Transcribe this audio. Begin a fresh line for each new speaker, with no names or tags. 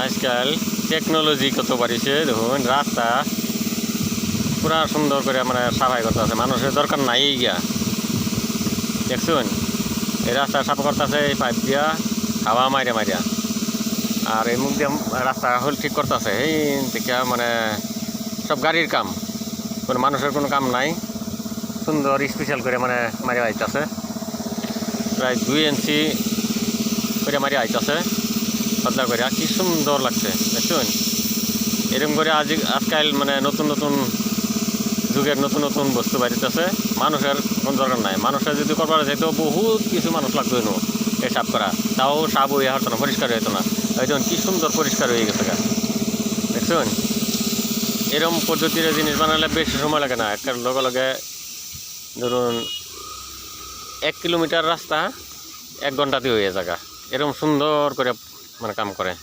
আজকাল টেকনোলজি কত বাড়িছে দেখুন, রাস্তা পুরা সুন্দর করে মানে সাফাই করতে আছে, মানুষের দরকার নাই গিয়া দেখছুন। এই রাস্তা সাফা করতেছে এই পাইপ দিয়া হাওয়া মাইরা মাইরা, আর এই মুখ দিয়ে রাস্তা হল ঠিক করতেছে। এই দেখা মানে সব গাড়ির কাম, কোনো মানুষের কোনো কাম নাই। সুন্দর স্পেশাল করে মানে মারি আইতেছে, প্রায় 2 ইঞ্চি করে মারি আইতেছে পাতলা করে, কি সুন্দর লাগছে দেখুন। এরকম করে আজকাল মানে নতুন নতুন যুগের নতুন নতুন বস্তু বাড়িতেছে, মানুষের কোন দরকার নাই। মানুষের যদি করবার যেত বহুত কিছু মানুষ লাগতো এনো এই সাফ করা, তাও সাফ হয়ে হতো না, পরিষ্কার হইতো না। একজন কি সুন্দর পরিষ্কার হয়ে গেছে দেখুন। এরকম পদ্ধতির জিনিস বানালে বেশি সময় লাগে না, একটা লগে লগে ধরুন 1 কিলোমিটার রাস্তা 1 ঘন্টাতে হয়ে জায়গা, এরকম সুন্দর করে মানে কাম করে।